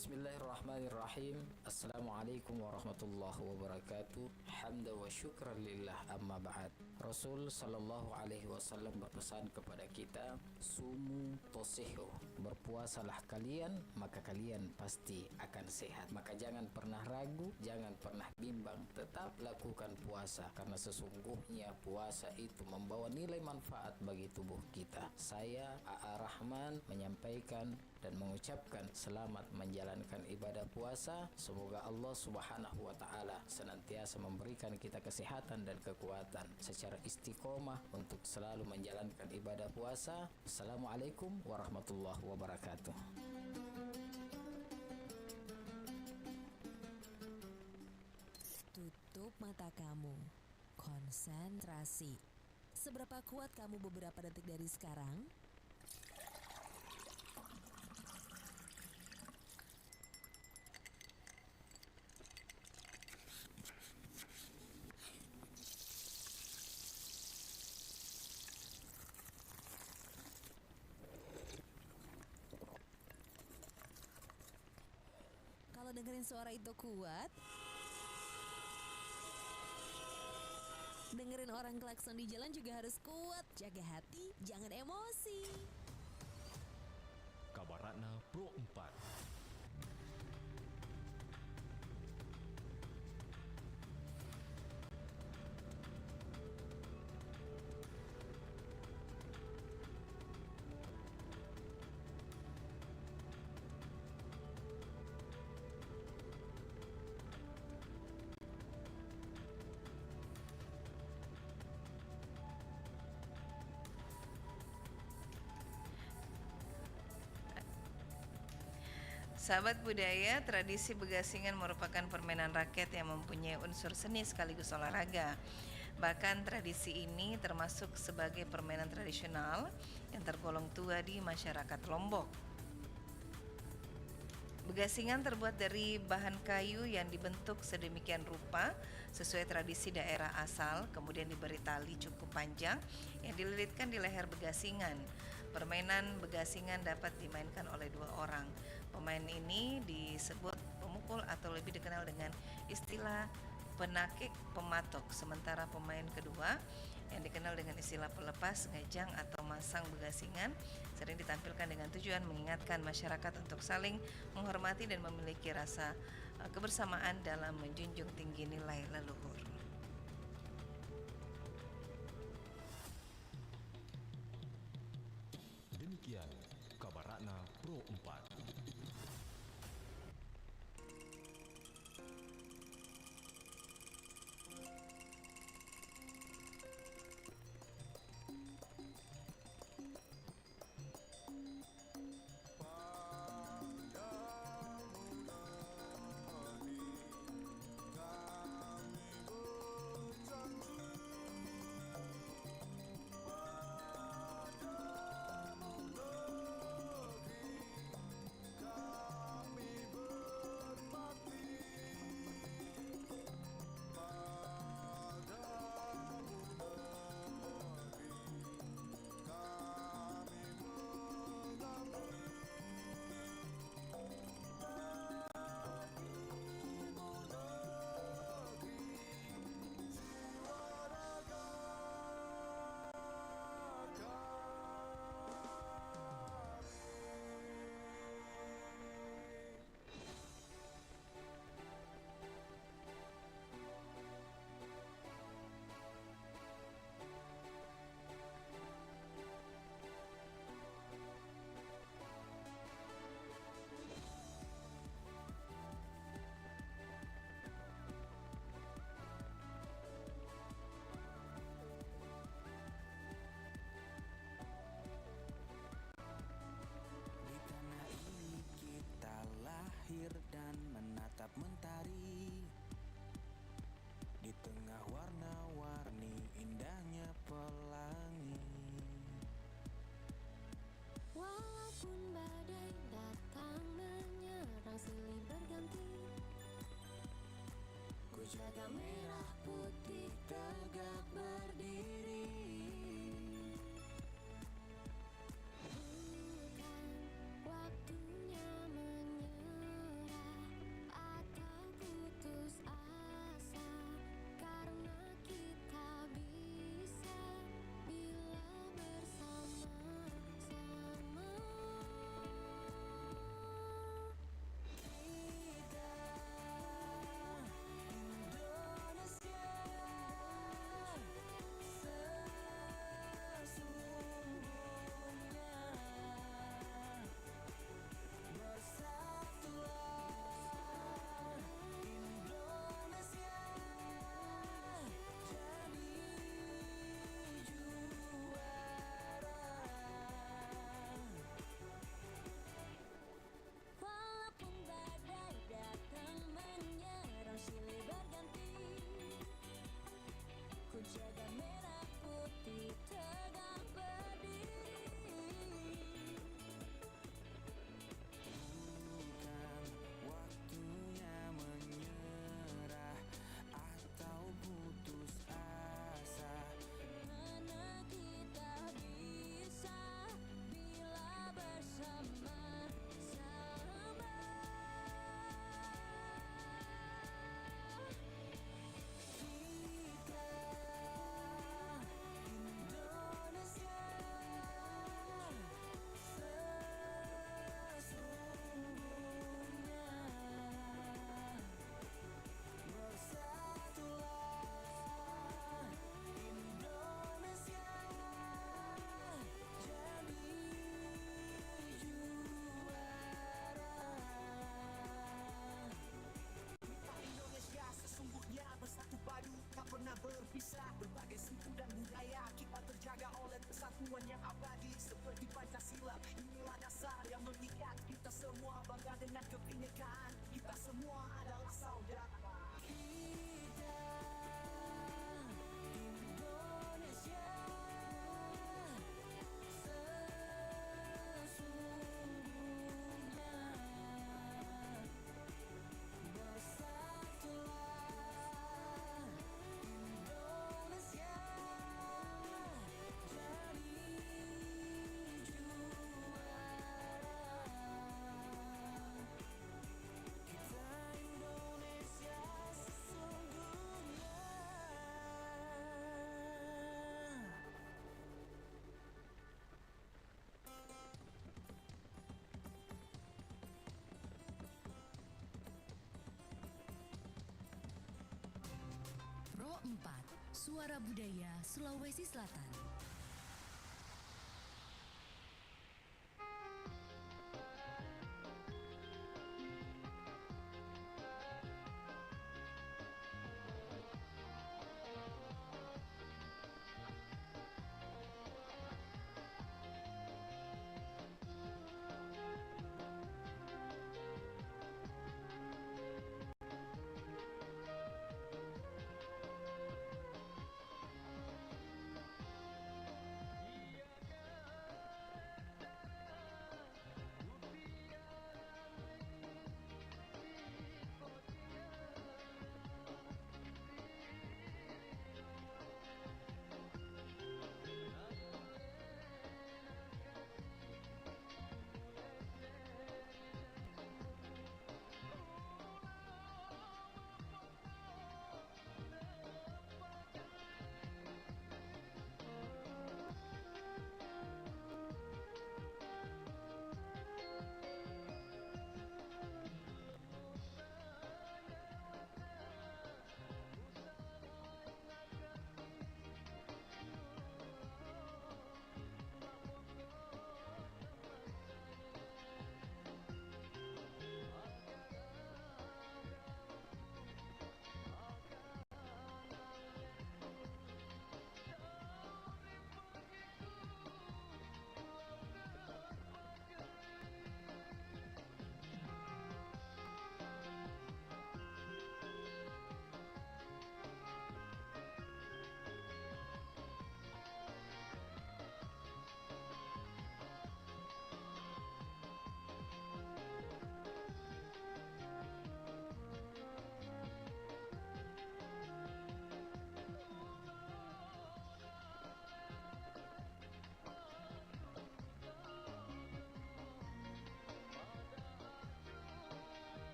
Bismillahirrahmanirrahim. Assalamualaikum warahmatullahi wabarakatuh. Hamda wa syukran lillah, amma ba'd. Rasul sallallahu alaihi wasallam berpesan kepada kita, sumu tosihu, berpuasalah kalian maka kalian pasti akan sehat. Maka jangan pernah ragu, jangan pernah bimbang, tetap lakukan puasa karena sesungguhnya puasa itu membawa nilai manfaat bagi tubuh kita. Saya A.A. Rahman menyampaikan dan mengucapkan selamat menjalankan ibadah puasa. Semoga Allah Subhanahu wa taala senantiasa memberikan kita kesehatan dan kekuatan secara istiqomah untuk selalu menjalankan ibadah puasa. Assalamualaikum warahmatullahi wabarakatuh. Tutup mata kamu. Konsentrasi. Seberapa kuat kamu beberapa detik dari sekarang? Kalau dengerin suara itu kuat, dengerin orang klakson di jalan juga harus kuat. Jaga hati, jangan emosi. Kabar Ratna Pro 4. Sahabat budaya, tradisi begasingan merupakan permainan rakyat yang mempunyai unsur seni sekaligus olahraga. Bahkan tradisi ini termasuk sebagai permainan tradisional yang tergolong tua di masyarakat Lombok. Begasingan terbuat dari bahan kayu yang dibentuk sedemikian rupa sesuai tradisi daerah asal, kemudian diberi tali cukup panjang yang dililitkan di leher begasingan. Permainan begasingan dapat dimainkan oleh dua orang. Pemain ini disebut pemukul atau lebih dikenal dengan istilah penakik pematok, sementara pemain kedua yang dikenal dengan istilah pelepas, ngejang atau masang begasingan sering ditampilkan dengan tujuan mengingatkan masyarakat untuk saling menghormati dan memiliki rasa kebersamaan dalam menjunjung tinggi nilai leluhur. Demikian Kabar Ratna Pro 4. 4, Suara Budaya Sulawesi Selatan.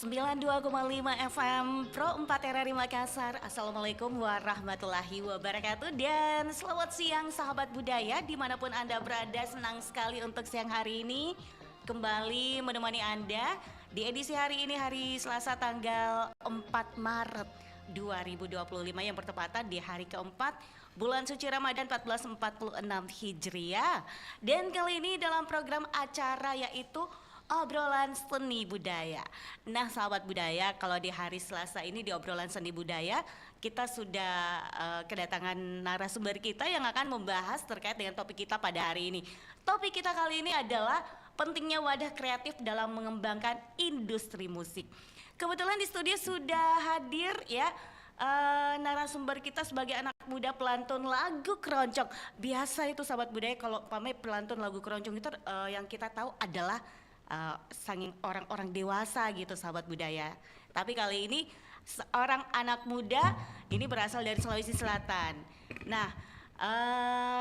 ...92,5 FM Pro 4 RRI Makassar. Assalamualaikum warahmatullahi wabarakatuh. Dan selamat siang sahabat budaya dimanapun Anda berada. Senang sekali untuk siang hari ini kembali menemani Anda di edisi hari ini, hari Selasa tanggal 4 Maret 2025 yang bertepatan di hari keempat bulan suci Ramadan 1446 Hijriah. Dan kali ini dalam program acara yaitu obrolan seni budaya. Nah, sahabat budaya, kalau di hari Selasa ini di obrolan seni budaya kita sudah kedatangan narasumber kita yang akan membahas terkait dengan topik kita pada hari ini. Topik kita kali ini adalah pentingnya wadah kreatif dalam mengembangkan industri musik. Kebetulan di studio sudah hadir ya narasumber kita sebagai anak muda pelantun lagu keroncong. Biasa itu sahabat budaya kalau pamai pelantun lagu keroncong itu yang kita tahu adalah sanging orang-orang dewasa gitu sahabat budaya. Tapi kali ini seorang anak muda ini berasal dari Sulawesi Selatan. Nah,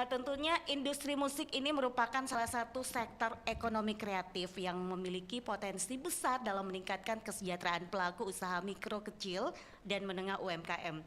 tentunya industri musik ini merupakan salah satu sektor ekonomi kreatif yang memiliki potensi besar dalam meningkatkan kesejahteraan pelaku usaha mikro, kecil, dan menengah UMKM.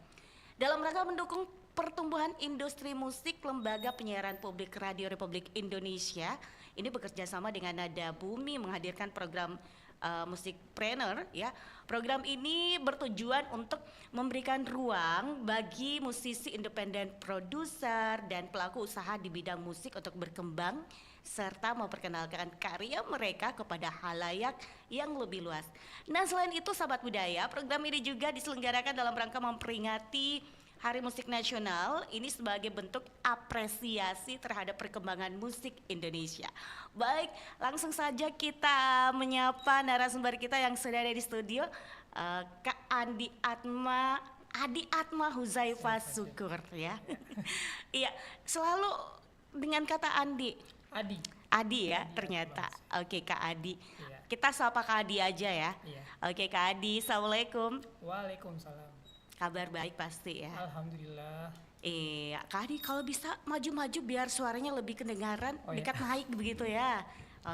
Dalam rangka mendukung pertumbuhan industri musik, Lembaga Penyiaran Publik Radio Republik Indonesia ini bekerja sama dengan Nada Bumi menghadirkan program Musikpreneur ya. Program ini bertujuan untuk memberikan ruang bagi musisi independen, produser dan pelaku usaha di bidang musik untuk berkembang serta memperkenalkan karya mereka kepada halayak yang lebih luas. Nah, selain itu sahabat budaya, program ini juga diselenggarakan dalam rangka memperingati Hari Musik Nasional ini sebagai bentuk apresiasi terhadap perkembangan musik Indonesia. Baik, langsung saja kita menyapa narasumber kita yang sudah ada di studio, Kak Adi Atma Huzaifah Syukur ya. Iya, selalu dengan kata Adi ya ternyata. Oke Kak Adi. Iya. Kita sapa Kak Adi aja ya. Iya. Oke Kak Adi, Assalamualaikum. Waalaikumsalam. Kabar baik pasti ya. Alhamdulillah. Iya, Kak Adi kalau bisa maju-maju biar suaranya lebih kedengaran, Oh, dekat mic begitu ya.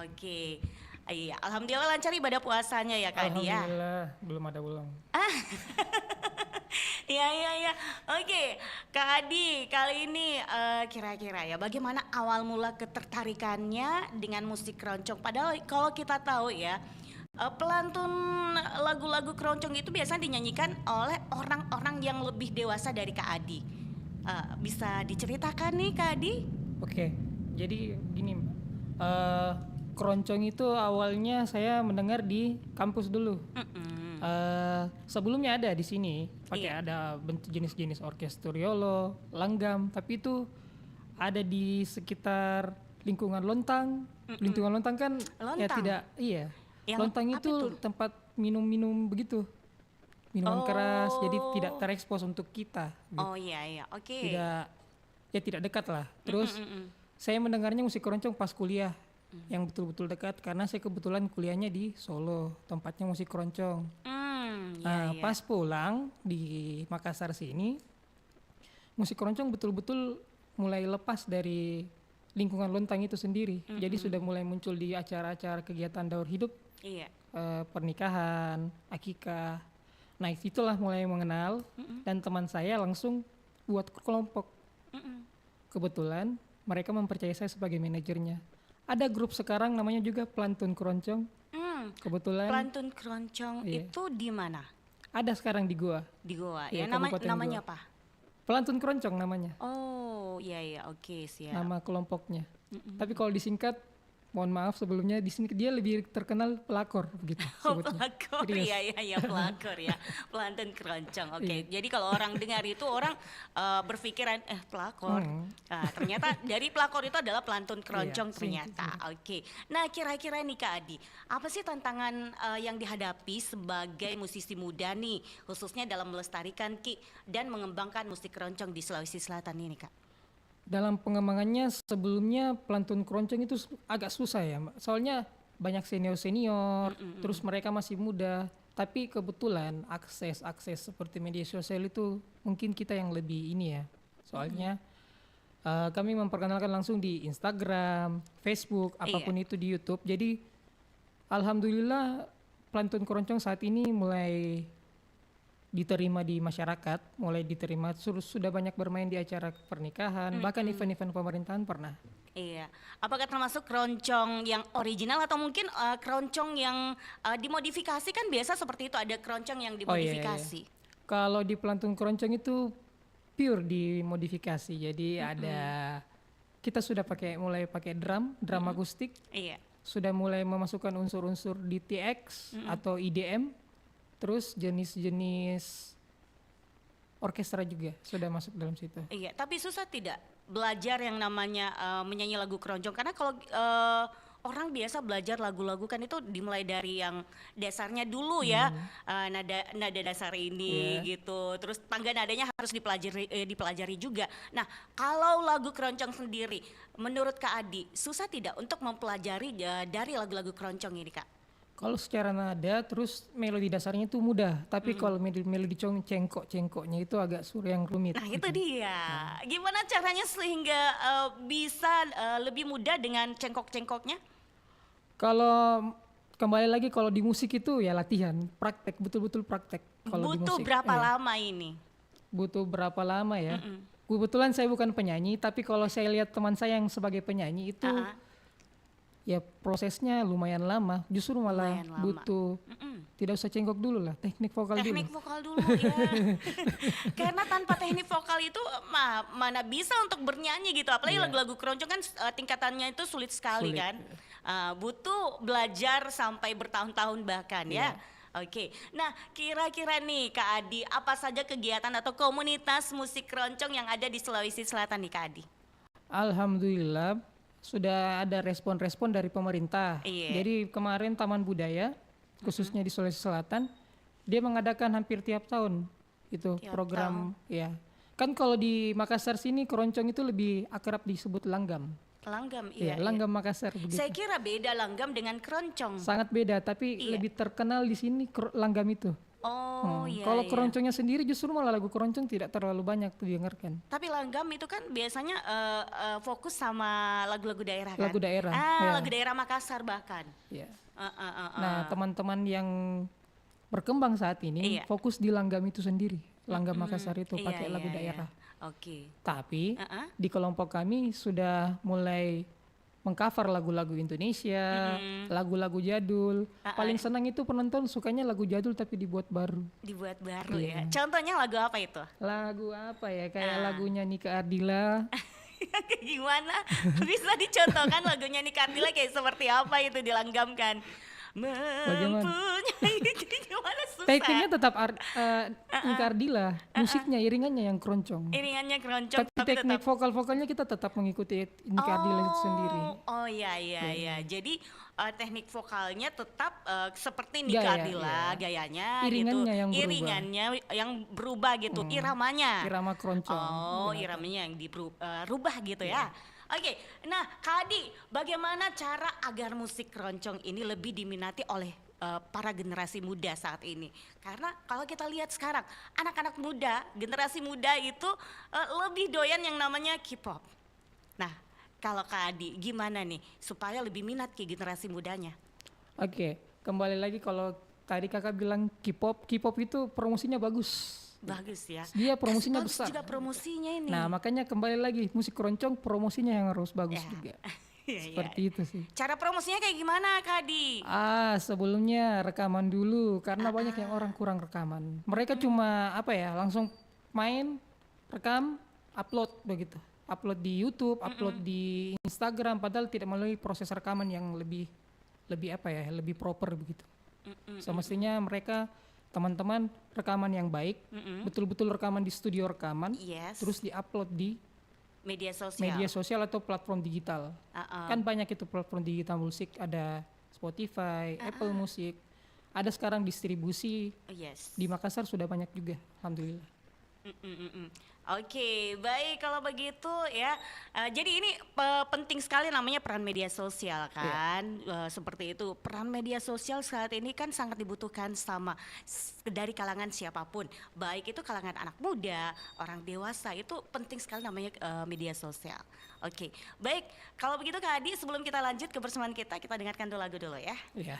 Oke. Iya, alhamdulillah lancar ibadah puasanya ya Kak Adi ya. Alhamdulillah, belum ada bolong. Iya. Oke, Kak Adi kali ini kira-kira ya bagaimana awal mula ketertarikannya dengan musik keroncong? Padahal kalau kita tahu ya pelantun lagu-lagu keroncong itu biasanya dinyanyikan oleh orang-orang yang lebih dewasa dari Kak Adi. Bisa diceritakan nih Kak Adi? Oke, jadi gini, keroncong itu awalnya saya mendengar di kampus dulu. Sebelumnya ada di sini, pakai ada bentuk jenis-jenis orkestriolo, langgam, tapi itu ada di sekitar lingkungan Lontang. Lingkungan Lontang kan ya Lontang? tidak, iya. Yang Lontang apa itu tempat minum-minum begitu, minuman keras, jadi tidak terekspos untuk kita. Gitu. Oh iya, oke. Tidak dekat lah. Terus saya mendengarnya musik keroncong pas kuliah, yang betul-betul dekat karena saya kebetulan kuliahnya di Solo, tempatnya musik keroncong. Nah, pas pulang di Makassar sini, musik keroncong betul-betul mulai lepas dari lingkungan Lontang itu sendiri. Jadi sudah mulai muncul di acara-acara kegiatan daur hidup, pernikahan, akikah. Nah, itulah mulai mengenal dan teman saya langsung buat kelompok. Kebetulan mereka mempercayai saya sebagai manajernya. Ada grup sekarang namanya juga Pelantun Keroncong. Kebetulan Pelantun keroncong itu di mana? ada sekarang di Goa. Di Goa. Iya, Ya Kabupaten namanya Goa. apa? Pelantun Keroncong namanya, Oh, iya, oke, siap. nama kelompoknya. Tapi kalau disingkat, mohon maaf sebelumnya, di sini dia lebih terkenal pelakor begitu sebutnya. Pelakor, Serius. iya, pelakor ya. Pelantun keroncong. Oke. Jadi kalau orang dengar itu orang berpikiran pelakor. Nah, ternyata dari pelakor itu adalah pelantun keroncong Iya, ternyata. Oke. Nah, kira-kira nih Kak Adi, apa sih tantangan yang dihadapi sebagai musisi muda nih, khususnya dalam melestarikan dan mengembangkan musik keroncong di Sulawesi Selatan ini, Kak? Dalam pengembangannya sebelumnya pelantun keroncong itu agak susah ya, Mbak. Soalnya banyak senior-senior, terus mereka masih muda. Tapi kebetulan akses seperti media sosial itu mungkin kita yang lebih ini ya. Soalnya kami memperkenalkan langsung di Instagram, Facebook, apapun itu di YouTube. Jadi alhamdulillah pelantun keroncong saat ini mulai diterima di masyarakat, mulai diterima, sudah banyak bermain di acara pernikahan, bahkan event-event pemerintahan pernah. Iya, apakah termasuk keroncong yang original atau mungkin keroncong yang dimodifikasi? Kan biasa seperti itu, ada keroncong yang dimodifikasi. Kalau di pelantun keroncong itu pure dimodifikasi, jadi ada kita sudah mulai pakai drum akustik. Iya. sudah mulai memasukkan unsur-unsur DTX atau EDM, terus jenis-jenis orkestra juga sudah masuk dalam situ. Iya, tapi susah tidak belajar yang namanya menyanyi lagu keroncong? Karena kalau orang biasa belajar lagu-lagu kan itu dimulai dari yang dasarnya dulu ya, nada dasar ini gitu. Terus tangga nadanya harus dipelajari juga. Nah, kalau lagu keroncong sendiri, menurut Kak Adi, susah tidak untuk mempelajari dari lagu-lagu keroncong ini, Kak? Kalau secara nada, terus melodi dasarnya itu mudah, tapi kalau melodi cengkok-cengkoknya itu agak yang rumit. Nah itu gitu. dia. Gimana caranya sehingga bisa lebih mudah dengan cengkok-cengkoknya? Kalau kembali lagi kalau di musik itu ya latihan, praktek, betul-betul praktek. Kalau di Butuh musik, berapa iya. lama ini? Butuh berapa lama ya? Kebetulan saya bukan penyanyi, tapi kalau saya lihat teman saya yang sebagai penyanyi itu ya prosesnya lumayan lama. Justru malah Lumayan lama. butuh tidak usah cengkok dulu lah, teknik vokal dulu. Teknik vokal dulu ya. Karena tanpa teknik vokal itu mana bisa untuk bernyanyi gitu. Apalagi lagu-lagu keroncong kan tingkatannya itu sulit sekali Sulit, kan. Butuh belajar sampai bertahun-tahun bahkan ya. Oke, nah kira-kira nih Kak Adi, apa saja kegiatan atau komunitas musik keroncong yang ada di Sulawesi Selatan nih Kak Adi? Alhamdulillah sudah ada respon-respon dari pemerintah. Iya. Jadi kemarin Taman Budaya khususnya di Sulawesi Selatan dia mengadakan hampir tiap tahun itu Tiap program ya. Kan kalau di Makassar sini keroncong itu lebih akrab disebut langgam. Langgam, Ya, iya. langgam Makassar begitu. Saya kira beda langgam dengan keroncong. Sangat beda, tapi Iya. lebih terkenal di sini langgam itu. Oh iya. Kalau iya. keroncongnya sendiri justru malah lagu keroncong tidak terlalu banyak didengarkan. Tapi langgam itu kan biasanya fokus sama lagu-lagu daerah kan? Lagu daerah, ya. Lagu daerah Makassar bahkan. Ya. Uh, uh, uh, uh. Nah, teman-teman yang berkembang saat ini Iya. fokus di langgam itu sendiri. Langgam Makassar itu Iya, pakai lagu iya, daerah. iya. Oke. Tapi Uh-uh. di kelompok kami sudah mulai mengcover lagu-lagu Indonesia, lagu-lagu jadul. Paling senang itu penonton sukanya lagu jadul tapi dibuat baru. Dibuat baru Iya. ya. Contohnya lagu apa itu? Lagu apa ya? Kayak lagunya Nika Ardila. Kayak gimana? Bisa dicontohkan lagunya nih Kartila kayak seperti apa itu dilanggamkan? Mempunyai gimana susah? Tekniknya tetap Nika Ardila, musiknya iringannya yang keroncong. Iringannya keroncong Tapi teknik tetap. vokal-vokalnya kita tetap mengikuti Nika Ardila itu sendiri. Oh iya iya. Jadi teknik vokalnya tetap seperti Nika Gaya, Ardila, gayanya Iringannya gitu. yang berubah. Iringannya yang berubah gitu, iramanya. Irama keroncong. Oh, iramanya yang dirubah gitu ya. Oke, nah Kak Adi, bagaimana cara agar musik keroncong ini lebih diminati oleh para generasi muda saat ini? Karena kalau kita lihat sekarang, anak-anak muda, generasi muda itu lebih doyan yang namanya K-pop. Nah, kalau Kak Adi, gimana nih supaya lebih minat ke generasi mudanya? Oke, kembali lagi kalau tadi kakak bilang K-pop itu promosinya bagus. Bagus ya. Dia promosinya Bagus besar. juga promosinya ini. Nah, makanya kembali lagi musik keroncong promosinya yang harus bagus Ya. juga. Iya, Seperti itu sih. Cara promosinya kayak gimana Kak Adi? Sebelumnya rekaman dulu karena banyak yang orang kurang rekaman. Mereka cuma langsung main, rekam, upload begitu. Upload di YouTube, upload di Instagram padahal tidak melalui proses rekaman yang lebih lebih proper begitu. Semestinya mereka teman-teman rekaman yang baik, betul-betul rekaman di studio rekaman, Yes. terus diupload di Media sosial. media sosial atau platform digital. Kan banyak itu platform digital musik, ada Spotify, Apple Music, ada sekarang distribusi Yes. di Makassar sudah banyak juga, alhamdulillah. Oke, baik kalau begitu ya. Jadi ini penting sekali namanya peran media sosial kan. Seperti itu. Peran media sosial saat ini kan sangat dibutuhkan sama dari kalangan siapapun. Baik itu kalangan anak muda, orang dewasa, itu penting sekali namanya media sosial. Oke, baik. Kalau begitu Kak Adi, sebelum kita lanjut kebersamaan kita dengarkan dulu lagu dulu ya. Iya.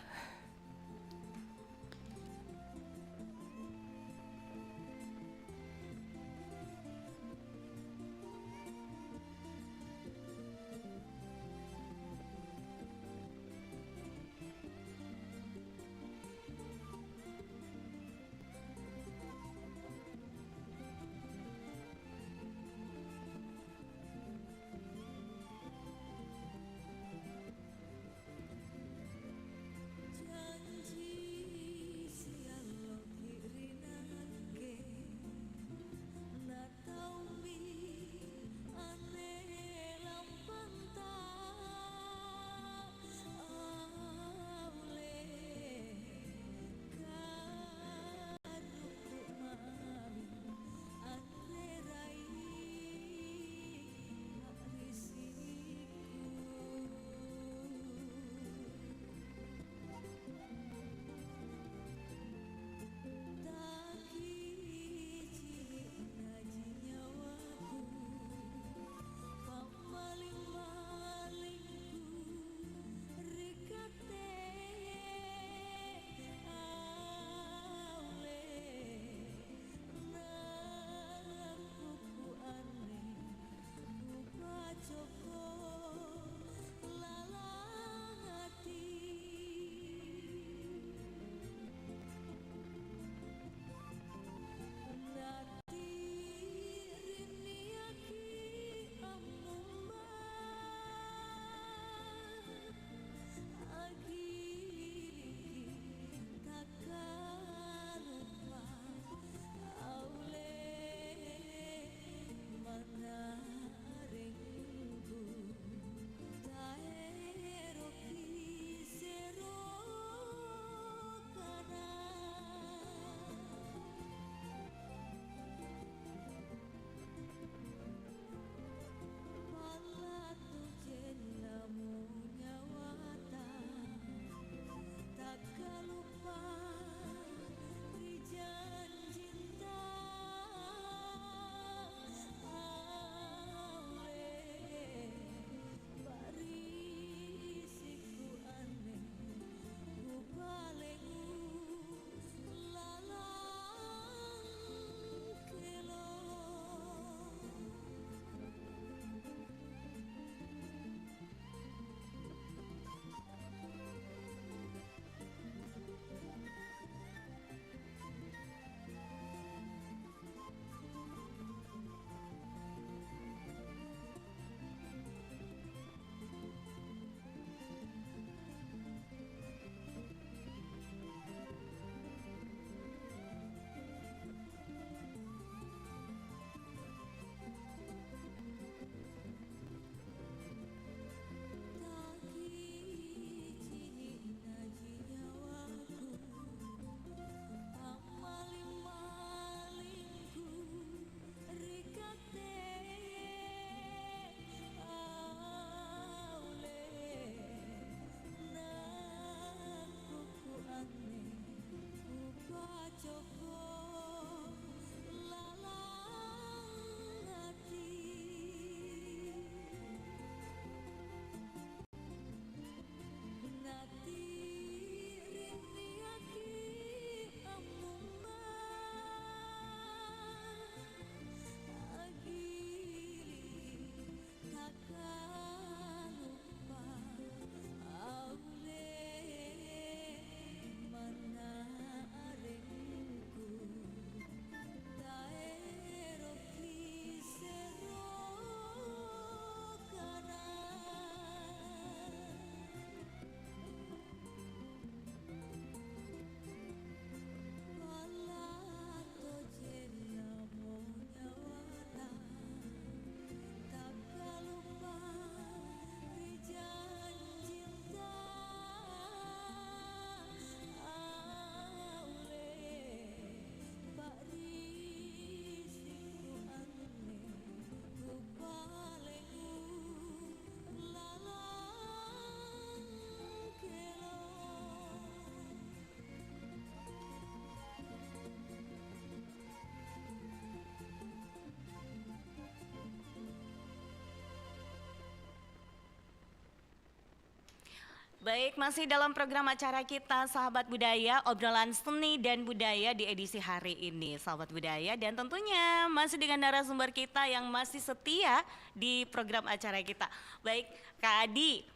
Baik, masih dalam program acara kita Sahabat Budaya, obrolan seni dan budaya di edisi hari ini Sahabat Budaya. Dan tentunya masih dengan narasumber kita yang masih setia di program acara kita. Baik, Kak Adi,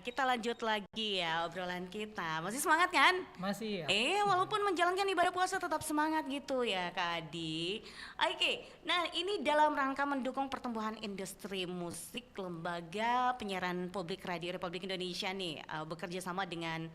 kita lanjut lagi ya obrolan kita. Masih semangat kan? Masih ya. Walaupun menjalankan ibadah puasa tetap semangat gitu ya Kak Adi. Oke, nah ini dalam rangka mendukung pertumbuhan industri musik, Lembaga Penyiaran Publik Radio Republik Indonesia nih bekerja sama dengan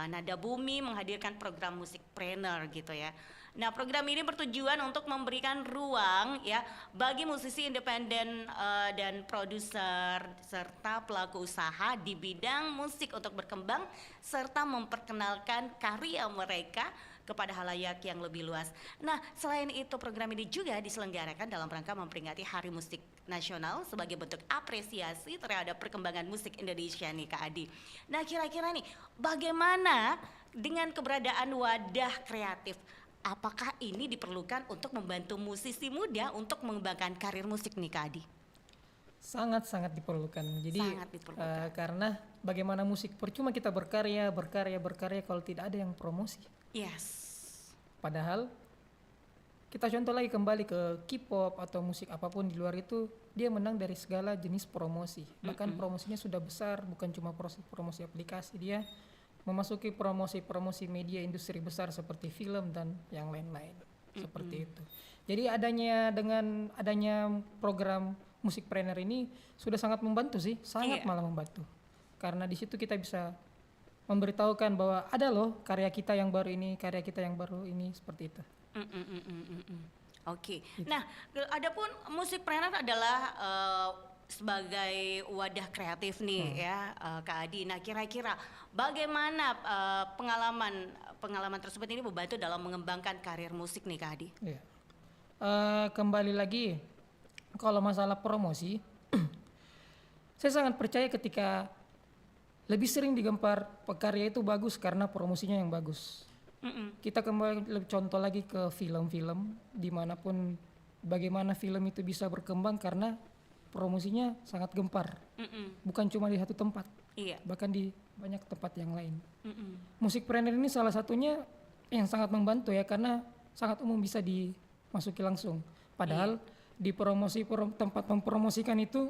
Nada Bumi menghadirkan program Musikpreneur gitu ya. Nah, program ini bertujuan untuk memberikan ruang ya bagi musisi independen dan produser serta pelaku usaha di bidang musik untuk berkembang serta memperkenalkan karya mereka kepada halayak yang lebih luas. Nah, selain itu program ini juga diselenggarakan dalam rangka memperingati Hari Musik Nasional sebagai bentuk apresiasi terhadap perkembangan musik Indonesia nih Kak Adi. Nah, kira-kira nih bagaimana dengan keberadaan wadah kreatif? Apakah ini diperlukan untuk membantu musisi muda untuk mengembangkan karir musik nih Kak Adi? Sangat-sangat diperlukan. Jadi Sangat diperlukan. karena bagaimana musik, percuma kita berkarya kalau tidak ada yang promosi. Yes. Padahal kita contoh lagi kembali ke K-pop atau musik apapun di luar itu, dia menang dari segala jenis promosi. Bahkan promosinya sudah besar, bukan cuma promosi aplikasi, dia memasuki promosi media industri besar seperti film dan yang lain-lain. Seperti itu. Jadi dengan adanya program Musikpreneur ini sudah sangat membantu sih, sangat malah membantu. Karena di situ kita bisa memberitahukan bahwa ada loh karya kita yang baru ini, seperti itu. Oke. Nah, adapun Musikpreneur adalah sebagai wadah kreatif nih ya Kak Adi. Nah, kira-kira bagaimana pengalaman tersebut ini membantu dalam mengembangkan karir musik nih Kak Adi? Iya. Kembali lagi kalau masalah promosi, saya sangat percaya ketika lebih sering digempar karya itu bagus karena promosinya yang bagus. Kita kembali contoh lagi ke film-film, dimanapun bagaimana film itu bisa berkembang karena promosinya sangat gempar. Bukan cuma di satu tempat, bahkan di banyak tempat yang lain. Musikpreneur ini salah satunya yang sangat membantu ya, karena sangat umum bisa dimasuki langsung. Padahal di tempat mempromosikan itu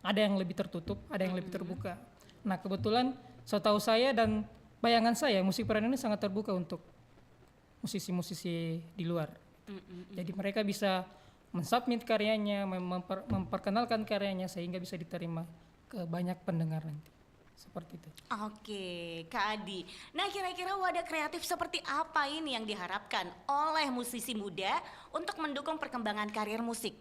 ada yang lebih tertutup, ada yang lebih terbuka. Nah, kebetulan setahu saya dan bayangan saya, Musikpreneur ini sangat terbuka untuk musisi-musisi di luar. Jadi mereka bisa mensubmit karyanya, memperkenalkan karyanya sehingga bisa diterima ke banyak pendengar nanti. Seperti itu. Oke, Kak Adi. Nah, kira-kira wadah kreatif seperti apa ini yang diharapkan oleh musisi muda untuk mendukung perkembangan karir musik?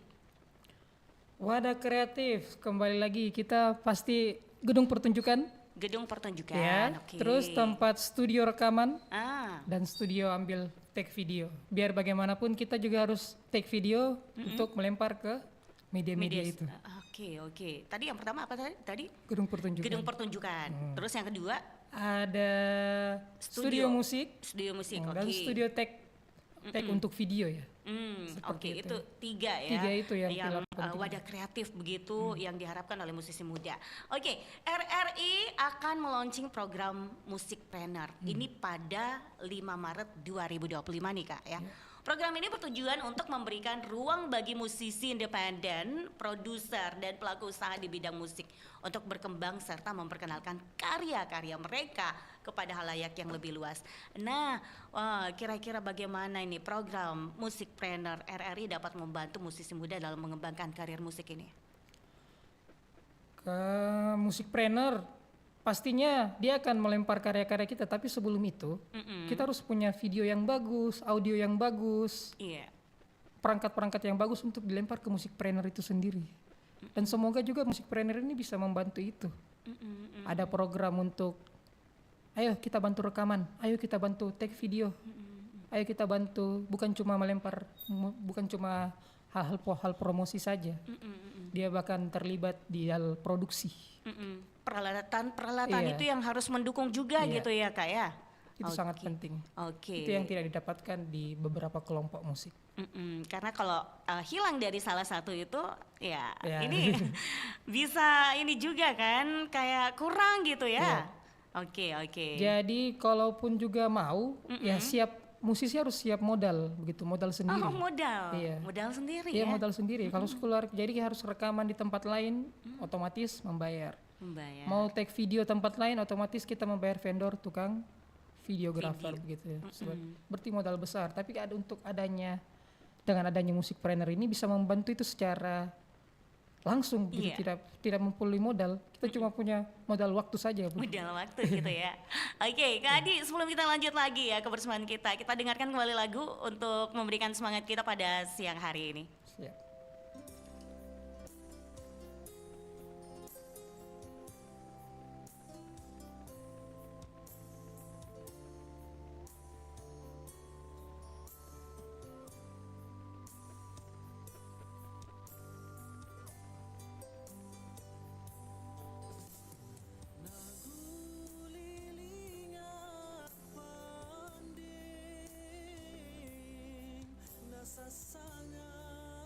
Wadah kreatif, kembali lagi kita pasti gedung pertunjukan. Gedung pertunjukan, Ya, oke. terus tempat studio rekaman Ah, dan studio ambil take video. Biar bagaimanapun kita juga harus take video untuk melempar ke media-media itu. Oke. Tadi yang pertama apa tadi? Gedung pertunjukan. Gedung pertunjukan. Terus yang kedua, Ada studio musik studio musik. Oke. dan studio take untuk video ya. Oke, itu. itu 3 ya. 3 itu yang pilar penting. wadah kreatif begitu yang diharapkan oleh musisi muda. Oke, RRI akan meluncing program Musikpreneur ini pada 5 Maret 2025 nih Kak ya. Program ini bertujuan untuk memberikan ruang bagi musisi independen, produser, dan pelaku usaha di bidang musik untuk berkembang serta memperkenalkan karya-karya mereka kepada halayak yang lebih luas. Nah, kira-kira bagaimana ini program Musikpreneur RRI dapat membantu musisi muda dalam mengembangkan karir musik ini? Ke Musikpreneur pastinya dia akan melempar karya-karya kita, tapi sebelum itu kita harus punya video yang bagus, audio yang bagus, Iya. perangkat-perangkat yang bagus untuk dilempar ke Musikpreneur itu sendiri. Dan semoga juga Musikpreneur ini bisa membantu itu. Ada program untuk ayo kita bantu rekaman, ayo kita bantu take video, ayo kita bantu bukan cuma melempar, bukan cuma hal promosi saja. Dia bahkan terlibat di hal produksi. Peralatan Iya. itu yang harus mendukung juga Iya. gitu ya Kak ya. Itu sangat penting. Oke. Itu yang tidak didapatkan di beberapa kelompok musik. Karena kalau hilang dari salah satu itu ya Ya. ini bisa ini juga kan kayak kurang gitu ya. Oke. Jadi kalaupun juga mau, ya musisi harus siap modal, begitu, modal sendiri. Oh, modal. Iya. Modal sendiri Iya, ya. modal sendiri. Kalau keluar, jadi harus rekaman di tempat lain, otomatis membayar. Membayar. Mau take video tempat lain, otomatis kita membayar vendor, tukang videografer begitu ya. Berarti modal besar. Tapi dengan adanya musikpreneur ini bisa membantu itu secara langsung, gitu. Iya. Tidak memperoleh modal. Kita cuma punya modal waktu saja, Bu. Udah waktu gitu ya. Oke, Kak Adi, sebelum kita lanjut lagi ya kebersamaan kita dengarkan kembali lagu untuk memberikan semangat kita pada siang hari ini. Siap. Sasangan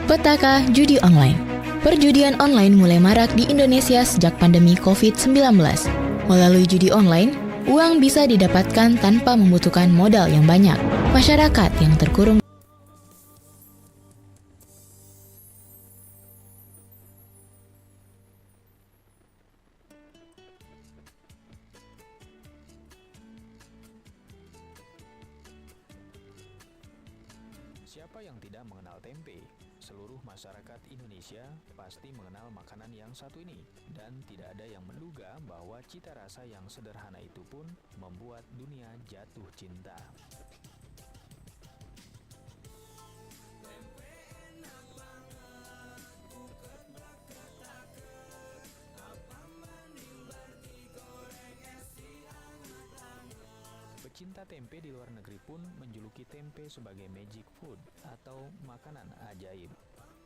Petaka judi online. Perjudian online mulai marak di Indonesia sejak pandemi COVID-19. Melalui judi online, uang bisa didapatkan tanpa membutuhkan modal yang banyak. Masyarakat yang terkurung Siapa yang tidak mengenal tempe? Seluruh masyarakat Indonesia pasti mengenal makanan yang satu ini. Dan tidak ada yang menduga bahwa cita rasa yang sederhana itu pun membuat dunia jatuh cinta. Pecinta tempe di luar negeri pun menjuluki tempe sebagai magic food atau makanan ajaib.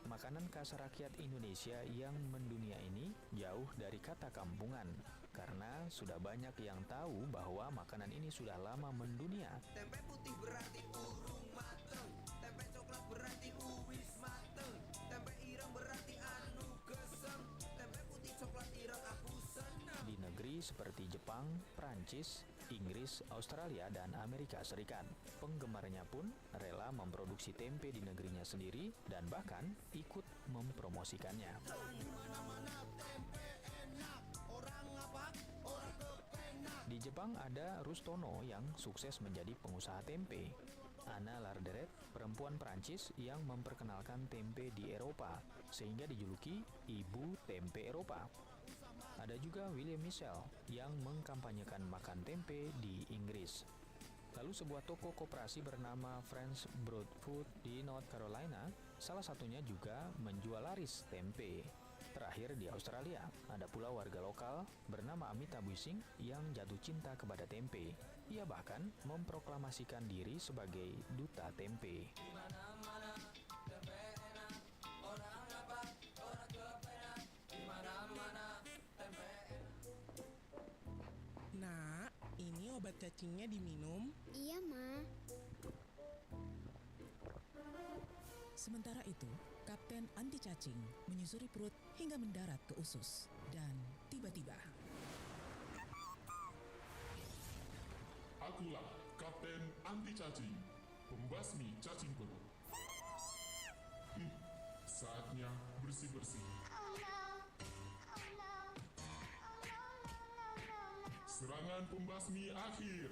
Makanan khas rakyat Indonesia yang mendunia ini jauh dari kata kampungan, karena sudah banyak yang tahu bahwa makanan ini sudah lama mendunia. Tempe putih berarti urung mateng, tempe coklat berarti uwis mateng, tempe ireng berarti anu gesem, tempe putih coklat ireng aku seneng. Di negeri seperti Jepang, Prancis, Inggris, Australia, dan Amerika Serikat, penggemarnya pun rela memproduksi tempe di negerinya sendiri dan bahkan ikut mempromosikannya. Di Jepang ada Rustono yang sukses menjadi pengusaha tempe. Anna Larderet, perempuan Prancis yang memperkenalkan tempe di Eropa, sehingga dijuluki Ibu Tempe Eropa. Ada juga William Michel yang mengkampanyekan makan tempe di Inggris. Lalu sebuah toko koperasi bernama French Broad Food di North Carolina, salah satunya juga menjual laris tempe. Terakhir di Australia, ada pula warga lokal bernama Amita Buising yang jatuh cinta kepada tempe. Ia bahkan memproklamasikan diri sebagai duta tempe. Nak, ini obat cacingnya diminum. Iya, Ma. Sementara itu, Kapten Anti Cacing menyusuri perut hingga mendarat ke usus. Dan tiba-tiba, akulah Kapten Anti Cacing, pembasmi cacing perut. Saatnya bersih-bersih. Serangan pembasmi akhir.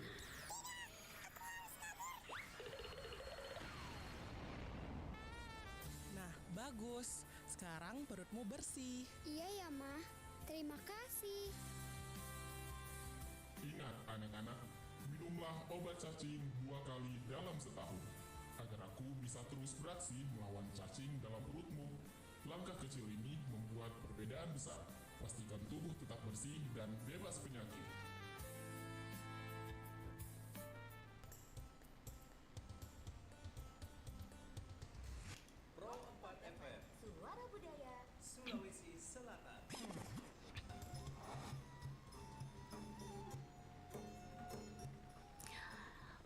nah bagus. Sekarang perutmu bersih. Iya ya, Ma. Terima kasih. Ingat anak-anak, minumlah obat cacing 2 kali dalam setahun, agar aku bisa terus beraksi melawan cacing dalam perutmu. Langkah kecil ini membuat perbedaan besar. Pastikan tubuh tetap bersih dan bebas penyakit. Suara Budaya Sulawesi Selatan.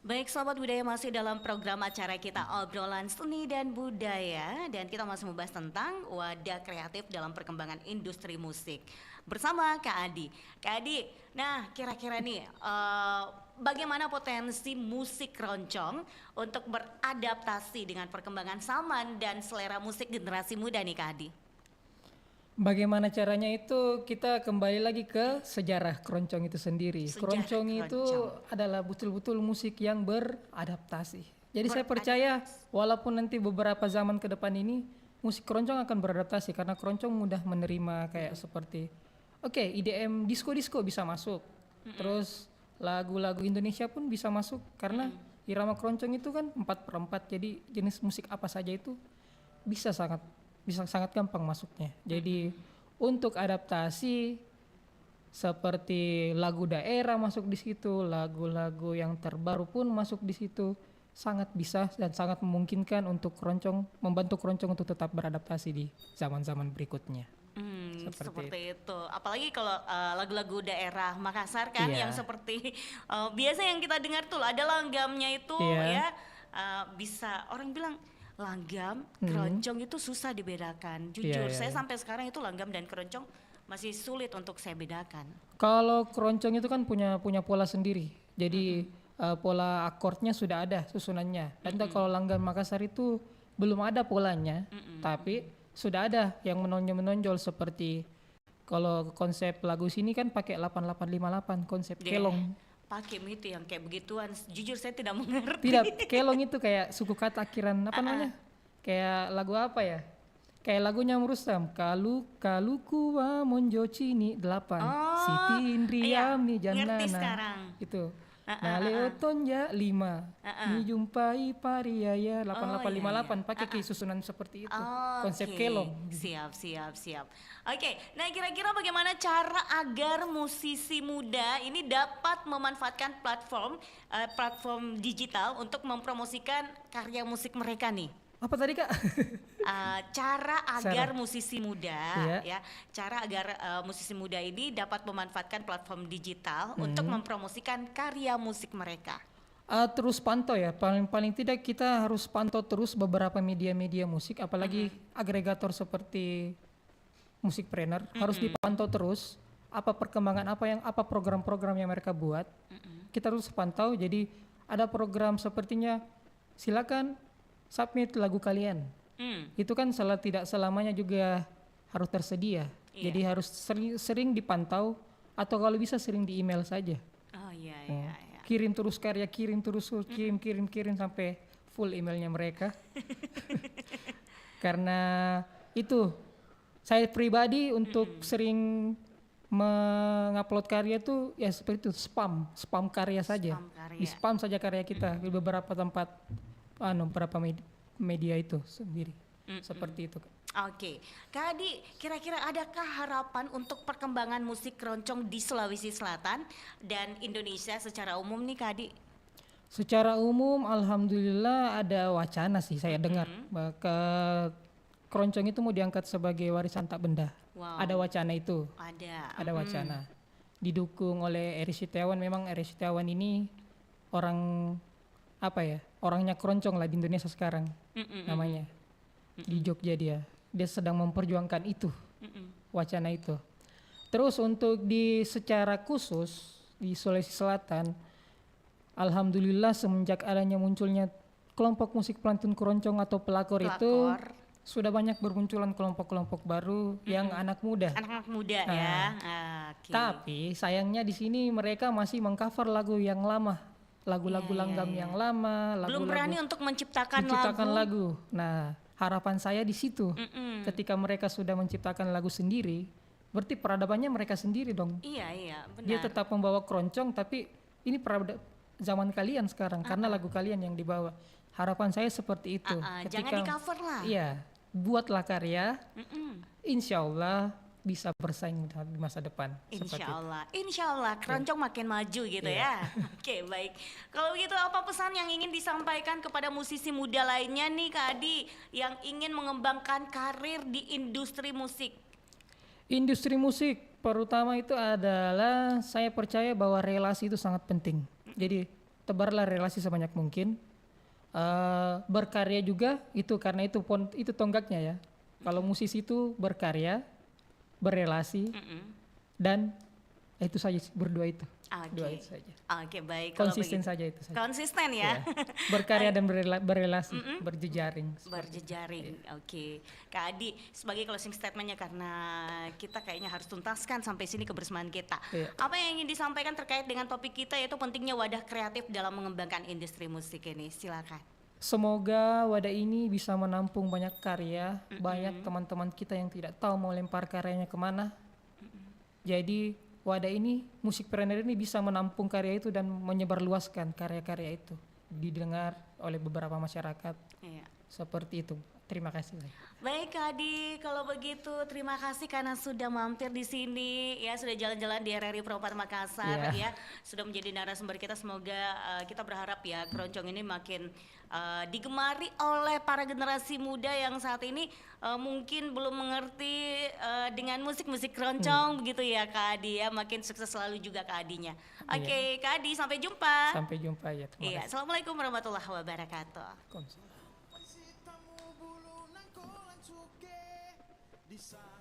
Baik sahabat budaya, masih dalam program acara kita obrolan seni dan budaya, dan kita masih membahas tentang wadah kreatif dalam perkembangan industri musik bersama Kak Adi. Kak Adi, nah kira-kira nih bagaimana potensi musik keroncong untuk beradaptasi dengan perkembangan zaman dan selera musik generasi muda nih Kak Adi? Bagaimana caranya itu kita kembali lagi ke sejarah keroncong itu sendiri. Keroncong itu adalah betul-betul musik yang beradaptasi. Jadi saya percaya walaupun nanti beberapa zaman ke depan ini musik keroncong akan beradaptasi karena keroncong mudah menerima kayak seperti IDM disco-disco bisa masuk. Terus lagu-lagu Indonesia pun bisa masuk karena irama keroncong itu kan 4/4. Jadi jenis musik apa saja itu bisa sangat gampang masuknya. Jadi untuk adaptasi seperti lagu daerah masuk di situ, lagu-lagu yang terbaru pun masuk di situ, sangat bisa dan sangat memungkinkan untuk membantu keroncong untuk tetap beradaptasi di zaman-zaman berikutnya. Seperti itu. Apalagi kalau lagu-lagu daerah Makassar kan yang seperti biasa yang kita dengar tuh ada langgamnya itu ya bisa orang bilang langgam, keroncong itu susah dibedakan. Jujur, Iya, saya iya. sampai sekarang itu langgam dan keroncong masih sulit untuk saya bedakan. Kalau keroncong itu kan punya pola sendiri. Jadi pola akordnya sudah ada susunannya. Dan kalau langgam Makassar itu belum ada polanya, tapi sudah ada yang menonjol-menonjol seperti kalau konsep lagu sini kan pakai 8858 konsep kelong. Pakai itu yang kayak begituan. Jujur saya tidak mengerti. Tidak, kelong itu kayak suku kata akhiran apa namanya? Kayak lagu apa ya? Kayak lagunya Rustam, kaluku wa monjocini 8, Siti Indriami Jannana. Ngerti sekarang. Itu. Nah, Leotonja 5, Dijumpai Pariaya 8858 pakai susunan seperti itu. Konsep Oke. kelong. Siap. Oke, nah kira-kira bagaimana cara agar musisi muda ini dapat memanfaatkan platform digital untuk mempromosikan karya musik mereka nih? Apa tadi Kak? Cara agar musisi muda, Iya. cara agar musisi muda ini dapat memanfaatkan platform digital untuk mempromosikan karya musik mereka. Terus pantau ya, paling tidak kita harus pantau terus beberapa media-media musik, apalagi agregator seperti Musikpreneur harus dipantau terus apa perkembangan apa program-program yang mereka buat. Kita harus pantau. Jadi ada program sepertinya silakan submit lagu kalian. Itu kan tidak selamanya juga harus tersedia. Jadi harus sering dipantau atau kalau bisa sering di email saja. Oh iya. Kirim terus karya, kirim sampai full emailnya mereka. Karena itu saya pribadi untuk sering mengupload karya tuh ya seperti itu, spam karya saja. Di spam saja karya kita di beberapa tempat beberapa media itu sendiri. Seperti itu. Oke, Kak Adi, kira-kira adakah harapan untuk perkembangan musik keroncong di Sulawesi Selatan dan Indonesia secara umum nih Kak Adi? Secara umum alhamdulillah ada wacana sih saya dengar keroncong itu mau diangkat sebagai warisan tak benda. Wow. Ada wacana itu. Ada wacana. Didukung oleh Eri Setiawan. Memang Eri Setiawan ini orangnya keroncong lah di Indonesia sekarang. Namanya. Di Jogja dia sedang memperjuangkan itu. Wacana itu. Terus untuk secara khusus di Sulawesi Selatan, alhamdulillah semenjak adanya munculnya kelompok musik pelantun keroncong atau pelakor itu sudah banyak bermunculan kelompok-kelompok baru yang anak muda. Anak-anak muda ya. Okay. Tapi sayangnya di sini mereka masih mengcover lagu yang lama, lagu-lagu langgam yang lama, belum berani untuk menciptakan lagu. Nah, harapan saya di situ. Ketika mereka sudah menciptakan lagu sendiri, berarti peradabannya mereka sendiri dong. Iya, benar. Dia tetap membawa keroncong, tapi ini zaman kalian sekarang karena lagu kalian yang dibawa. Harapan saya seperti itu. Jangan di cover lah. Iya, buatlah karya. Insya Allah bisa bersaing di masa depan. Insya Allah keroncong makin maju gitu ya. Oke, baik. Kalau begitu apa pesan yang ingin disampaikan kepada musisi muda lainnya nih Kak Adi yang ingin mengembangkan karir di industri musik? Industri musik pertama itu adalah saya percaya bahwa relasi itu sangat penting. Jadi tebarlah relasi sebanyak mungkin. Berkarya juga itu karena itu tonggaknya ya. Kalau musisi itu berkarya, berelasi, dan itu saja berdua itu. Dua itu saja. Oke, baik. Konsisten saja itu saja. Konsisten ya. Berkarya dan berelasi, berjejaring. Berjejaring. Oke. Kak Adi, sebagai closing statementnya karena kita kayaknya harus tuntaskan sampai sini kebersamaan kita. Apa yang ingin disampaikan terkait dengan topik kita yaitu pentingnya wadah kreatif dalam mengembangkan industri musik ini? Silakan. Semoga wadah ini bisa menampung banyak karya, banyak teman-teman kita yang tidak tahu mau lempar karyanya kemana. Jadi wadah ini, Musikpreneur ini bisa menampung karya itu dan menyebarluaskan karya-karya itu, didengar oleh beberapa masyarakat. Seperti itu. Terima kasih. Baik Kak Adi, kalau begitu terima kasih karena sudah mampir di sini ya, sudah jalan-jalan di RRI Pro 4 Makassar ya, sudah menjadi narasumber kita. Semoga kita berharap ya keroncong ini makin digemari oleh para generasi muda yang saat ini mungkin belum mengerti dengan musik-musik keroncong begitu ya Kak Adi ya. Makin sukses selalu juga Kak Adinya. Oke, Kak Adi, sampai jumpa. Sampai jumpa ya. Assalamualaikum warahmatullahi wabarakatuh. bisa